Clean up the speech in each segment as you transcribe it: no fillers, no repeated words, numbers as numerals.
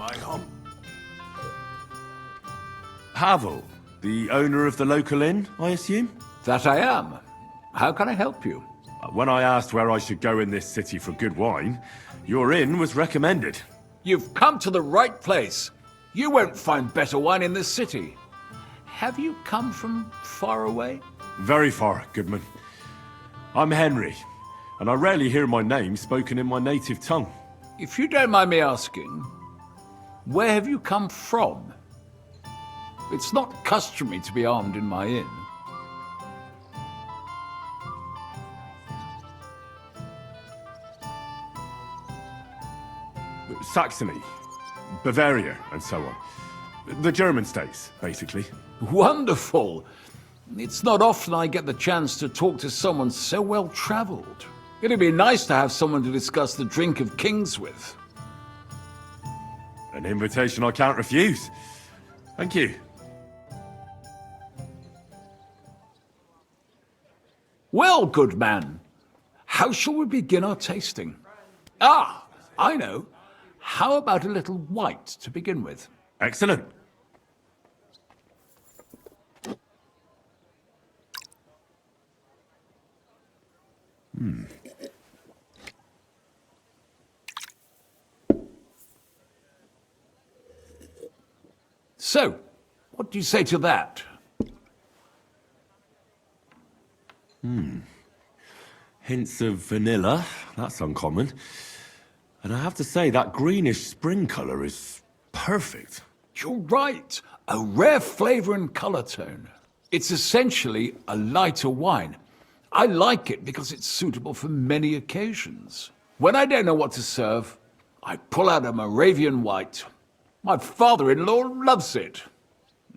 my home. Havel, the owner of the local inn, I assume? That I am. How can I help you? When I asked where I should go in this city for good wine, your inn was recommended. You've come to the right place. You won't find better wine in this city. Have you come from far away? Very far, Goodman. I'm Henry, and I rarely hear my name spoken in my native tongue. If you don't mind me asking, where have you come from? It's not customary to be armed in my inn. Saxony, Bavaria, and so on. The German states, basically. Wonderful! It's not often I get the chance to talk to someone so well-traveled. It'd be nice to have someone to discuss the drink of kings with. An invitation I can't refuse. Thank you. Well, good man, how shall we begin our tasting? Ah, I know. How about a little white to begin with? Excellent. So, what do you say to that? Hints of vanilla. That's uncommon. And I have to say, that greenish spring color is perfect. You're right. A rare flavor and color tone. It's essentially a lighter wine. I like it because it's suitable for many occasions. When I don't know what to serve, I pull out a Moravian white. My father-in-law loves it.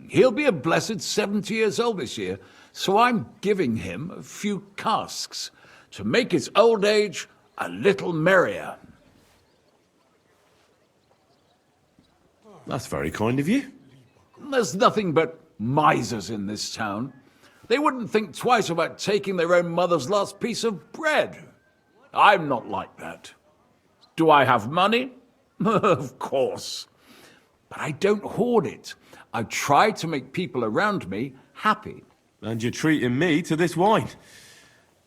He'll be a blessed 70 years old this year, so I'm giving him a few casks to make his old age a little merrier. That's very kind of you. There's nothing but misers in this town. They wouldn't think twice about taking their own mother's last piece of bread. I'm not like that. Do I have money? Of course. But I don't hoard it. I try to make people around me happy. And you're treating me to this wine.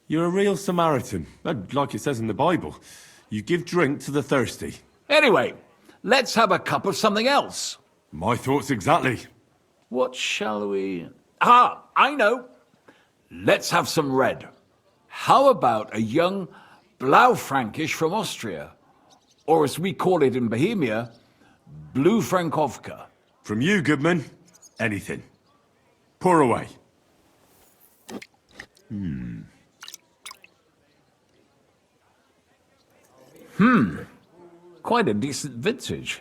You're a real Samaritan, like it says in the Bible. You give drink to the thirsty. Anyway, let's have a cup of something else. My thoughts exactly. What shall we... Ah, I know. Let's have some red. How about a young Blaufränkisch from Austria? Or as we call it in Bohemia, Blue Frankovka. From you, Goodman, anything. Pour away. Quite a decent vintage.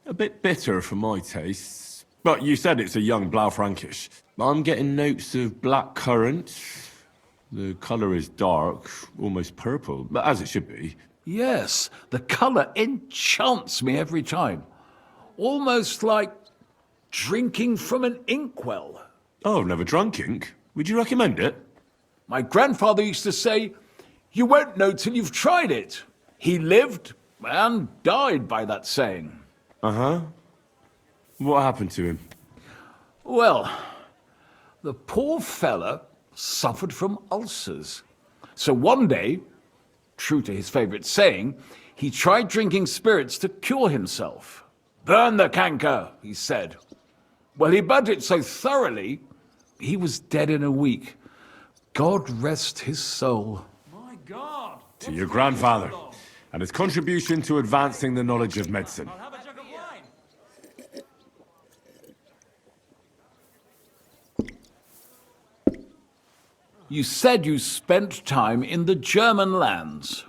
A bit bitter for my tastes. But you said it's a young Blaufränkisch. I'm getting notes of black currant. The colour is dark, almost purple, but as it should be. Yes, the color enchants me every time. Almost like drinking from an inkwell. Oh, I've never drunk ink. Would you recommend it? My grandfather used to say, you won't know till you've tried it. He lived and died by that saying. Uh-huh. What happened to him? Well, the poor fella suffered from ulcers. So one day, true to his favorite saying, he tried drinking spirits to cure himself. Burn the canker, he said. Well, he burnt it so thoroughly, he was dead in a week. God rest his soul. My God! To your grandfather, and his contribution to advancing the knowledge of medicine. I'll have a jug of wine. You said you spent time in the German lands.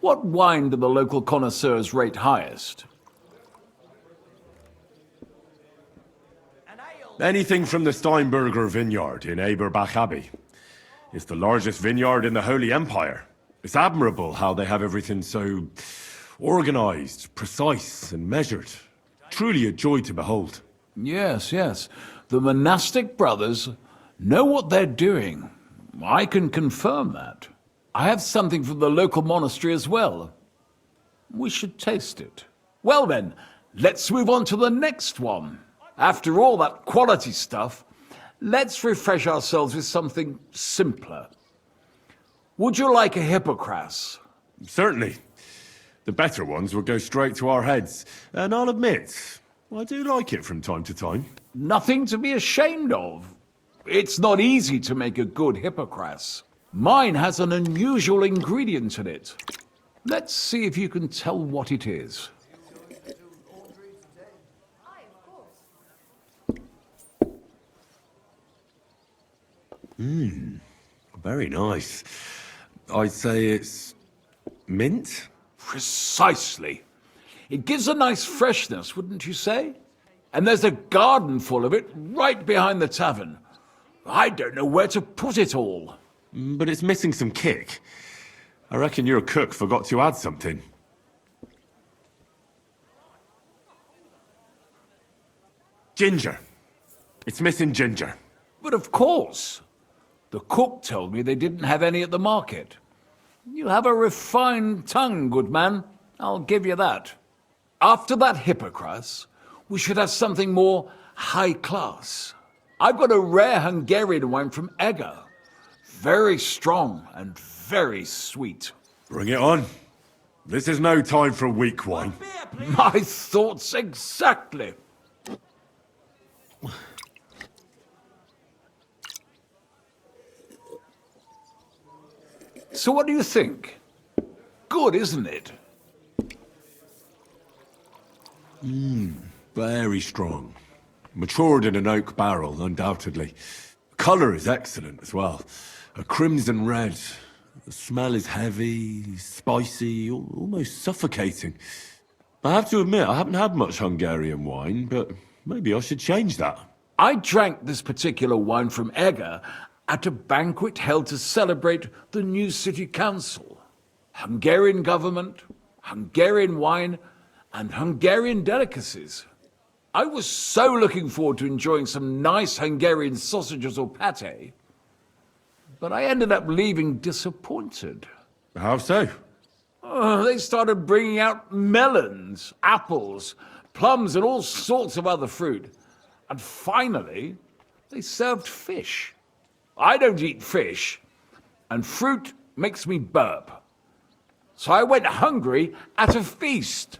What wine do the local connoisseurs rate highest? Anything from the Steinberger vineyard in Eberbach Abbey. It's the largest vineyard in the Holy Empire. It's admirable how they have everything so organized, precise, and measured. Truly a joy to behold. Yes, yes. The monastic brothers know what they're doing. I can confirm that. I have something from the local monastery as well. We should taste it. Well then, let's move on to the next one. After all that quality stuff, let's refresh ourselves with something simpler. Would you like a hippocras? Certainly. The better ones will go straight to our heads. And I'll admit, I do like it from time to time. Nothing to be ashamed of. It's not easy to make a good hippocras. Mine has an unusual ingredient in it. Let's see if you can tell what it is. Very nice. I'd say it's mint? Precisely. It gives a nice freshness, wouldn't you say? And there's a garden full of it right behind the tavern. I don't know where to put it all. But it's missing some kick. I reckon your cook forgot to add something. Ginger. It's missing ginger. But of course. The cook told me they didn't have any at the market. You have a refined tongue, good man. I'll give you that. After that hippocras, we should have something more high class. I've got a rare Hungarian wine from Eger. Very strong and very sweet. Bring it on. This is no time for weak wine. Beer, please. My thoughts exactly. So what do you think? Good, isn't it? Very strong. Matured in an oak barrel, undoubtedly. Colour is excellent as well. A crimson red. The smell is heavy, spicy, almost suffocating. I have to admit, I haven't had much Hungarian wine, but maybe I should change that. I drank this particular wine from Eger at a banquet held to celebrate the new city council. Hungarian government, Hungarian wine, and Hungarian delicacies. I was so looking forward to enjoying some nice Hungarian sausages or pate, but I ended up leaving disappointed. How so? They started bringing out melons, apples, plums, and all sorts of other fruit. And finally, they served fish. I don't eat fish, and fruit makes me burp. So I went hungry at a feast.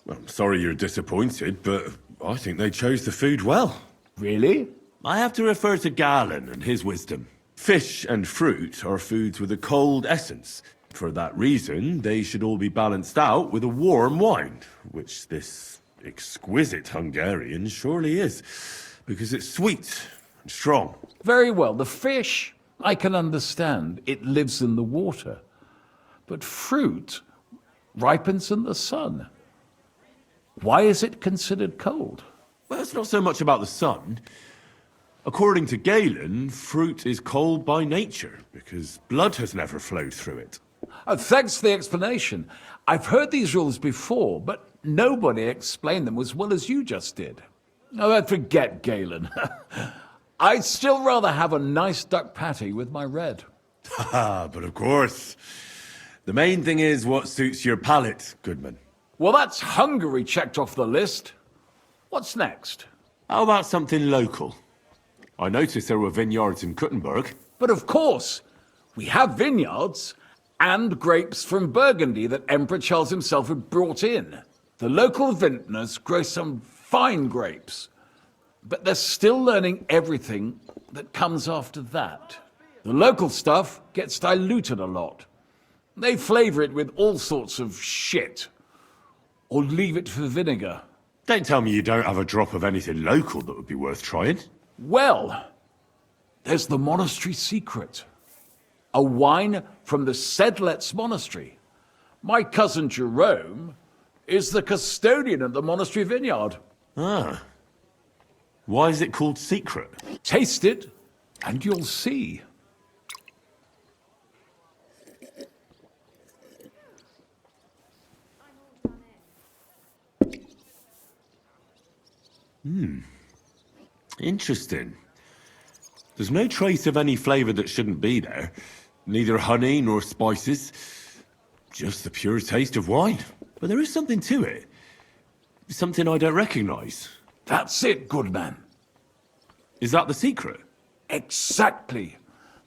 I'm sorry you're disappointed, but I think they chose the food well. Really? I have to refer to Galen and his wisdom. Fish and fruit are foods with a cold essence. For that reason, they should all be balanced out with a warm wine, which this exquisite Hungarian surely is, because it's sweet and strong. Very well. The fish, I can understand. It lives in the water. But fruit ripens in the sun. Why is it considered cold? Well, it's not so much about the sun. According to Galen, fruit is cold by nature, because blood has never flowed through it. Thanks for the explanation. I've heard these rules before, but nobody explained them as well as you just did. Oh, forget Galen. I'd still rather have a nice duck patty with my red. But of course. The main thing is what suits your palate, Goodman. Well, that's Hungary checked off the list. What's next? How about something local? I noticed there were vineyards in Kuttenberg. But of course, we have vineyards and grapes from Burgundy that Emperor Charles himself had brought in. The local vintners grow some fine grapes, but they're still learning everything that comes after that. The local stuff gets diluted a lot. They flavor it with all sorts of shit, or leave it for vinegar. Don't tell me you don't have a drop of anything local that would be worth trying. Well, there's the monastery secret. A wine from the Sedlets monastery. My cousin Jerome is the custodian of the monastery vineyard. Ah. Why is it called secret? Taste it, and you'll see. Interesting. There's no trace of any flavor that shouldn't be there. Neither honey nor spices. Just the pure taste of wine. But there is something to it. Something I don't recognize. That's it, good man. Is that the secret? Exactly.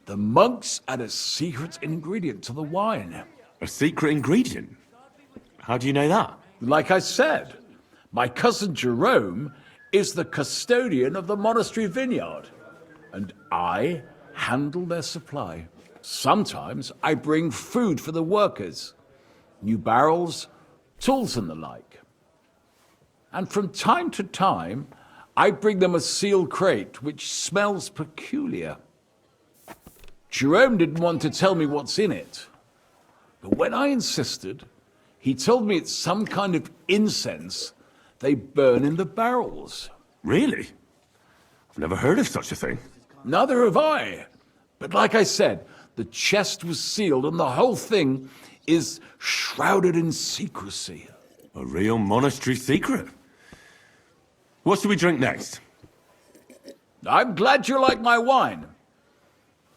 The monks add a secret ingredient to the wine. A secret ingredient? How do you know that? Like I said, my cousin Jerome is the custodian of the monastery vineyard, and I handle their supply. Sometimes I bring food for the workers, new barrels, tools and the like. And from time to time, I bring them a sealed crate which smells peculiar. Jerome didn't want to tell me what's in it, but when I insisted, he told me it's some kind of incense they burn in the barrels. Really? I've never heard of such a thing. Neither have I. But like I said, the chest was sealed and the whole thing is shrouded in secrecy. A real monastery secret. What should we drink next? I'm glad you like my wine.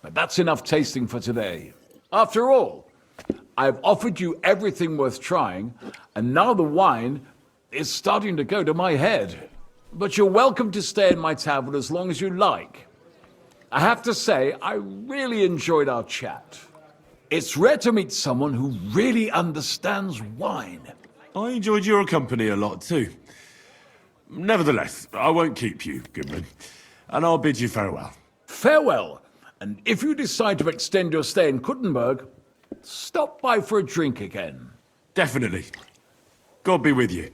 But that's enough tasting for today. After all, I've offered you everything worth trying, and now the wine is starting to go to my head. But you're welcome to stay in my tavern as long as you like. I have to say, I really enjoyed our chat. It's rare to meet someone who really understands wine. I enjoyed your company a lot too. Nevertheless, I won't keep you, Goodman, and I'll bid you farewell. Farewell, and if you decide to extend your stay in Kuttenberg, stop by for a drink again. Definitely. God be with you.